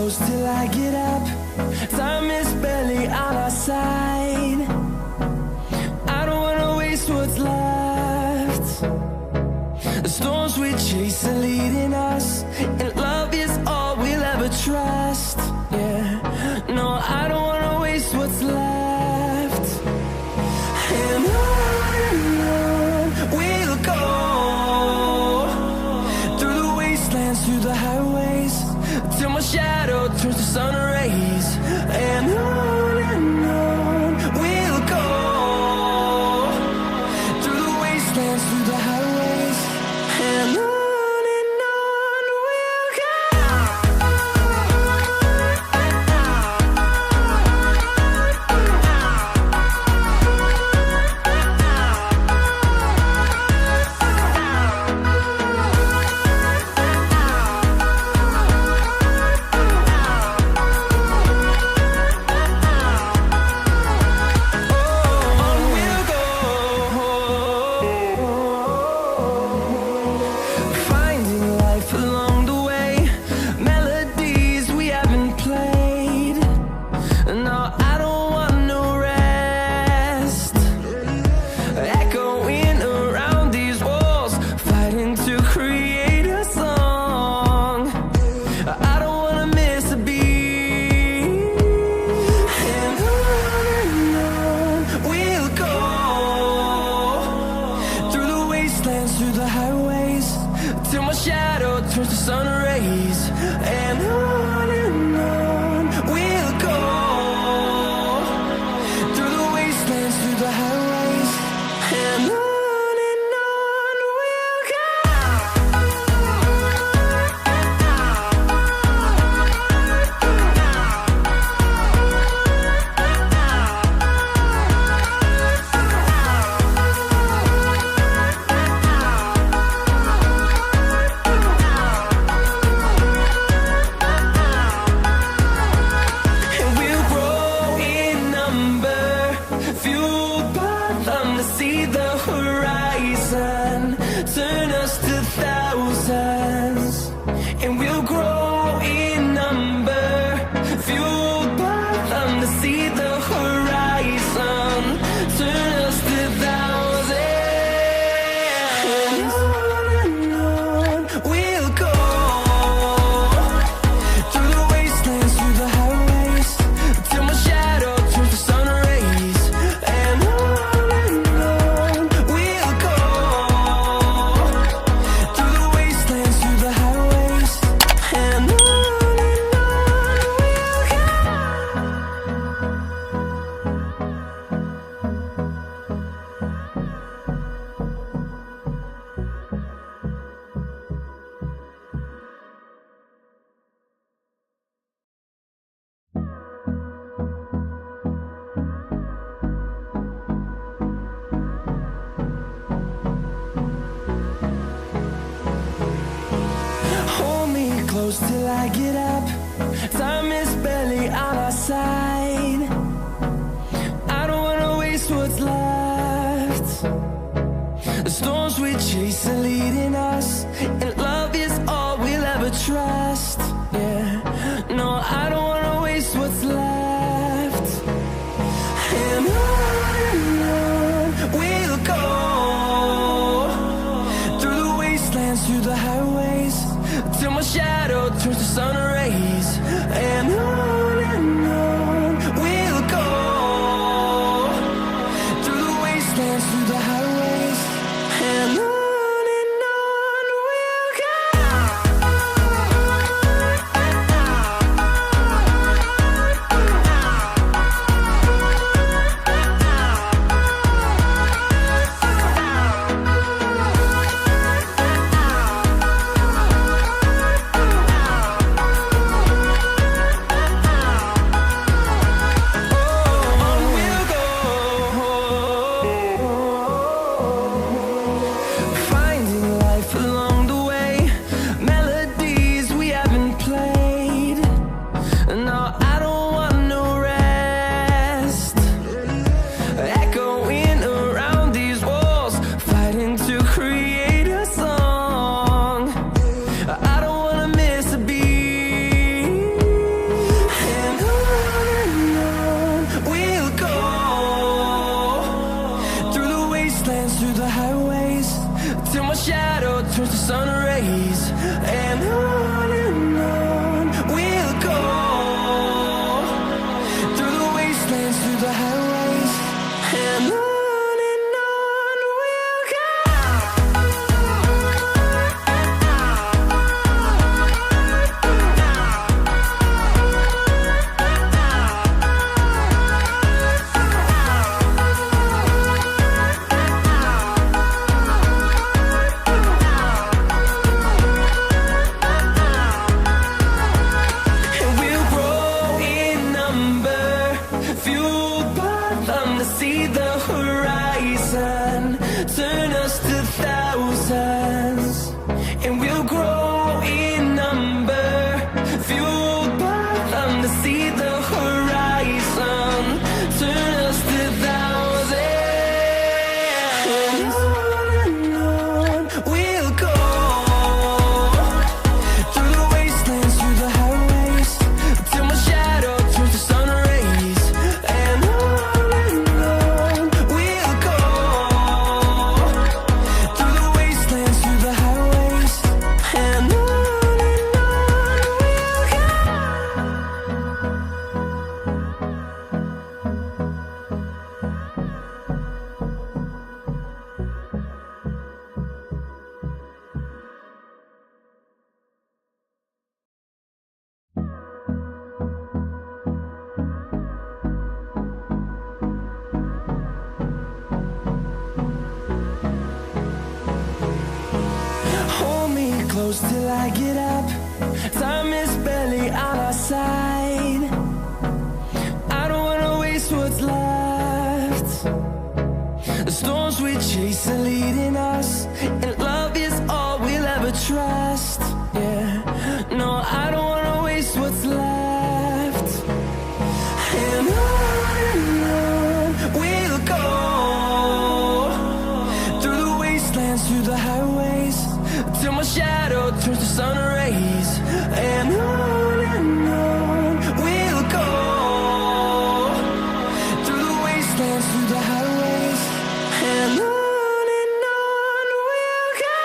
close till I get up. Time is barely on our side. I don't wanna waste what's left. The storms we chase are leading us, and love is all we'll ever trust. Yeah, no, I don't wanna waste what's left. And on we'll go, through the wastelands, through the highways, till my shadow turns to sun rays. And on we'll go, through the wastelands, through the highways, and on we'll go. Through the highways, till my shadow turns to sun rays. And on we'll go, through the wastelands, through the highways, and on we'll go. See the horizon, turn us to thousands, and we'll grow in number, fueled by them. To see the horizon, turn us to thousands, and on we'll go, through the wastelands, through the highways, till my shadow turns to sun rays. And on close till I get up. Time is barely on our side. I don't wanna waste what's left. The storms we chase are leading us, and love is all we'll ever trust. Yeah, no, I don't wanna waste what's left. And on we'll go, through the wastelands, through the highways, till my shadow turns to sun rays. And on we'll go, through the wastelands, through the highways, and on we'll go. fueled by them to see the horizon, turn us to thousands, and we'll grow in number. Fueled by them to see the horizon, turn us to thousands. And on we'll go, through the wastelands, through the highways, till my shadow turns to sun rays. And on we'll go, through the wastelands, through the highways. And on we'll go. Hold me close till I get up. Time is barely on our side. I don't wanna waste what's left. The storms we chase are leading us, and love is all we'll ever trust. Yeah, no, I don't wanna waste what's left. And on we'll go, through the wastelands, through the highways, till my shadow turns to sun rays. And on we'll go, through the wastelands, through the highways. And on we'll go.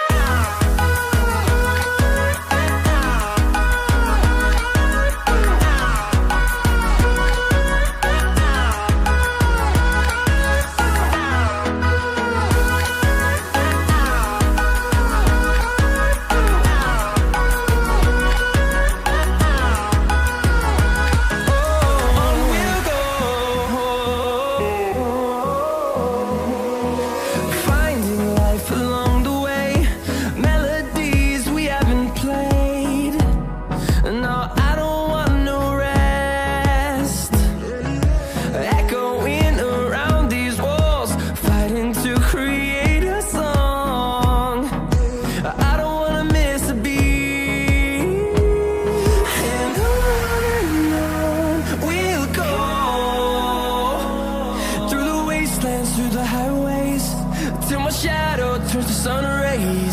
On we'll go, finding life along the way, melodies we haven't played. No, I don't want no rest, echoing around these walls, fighting to create a song. I don't wanna miss a beat. And on we'll go, through the wastelands, through the highways, till my shadow turns to sun rays.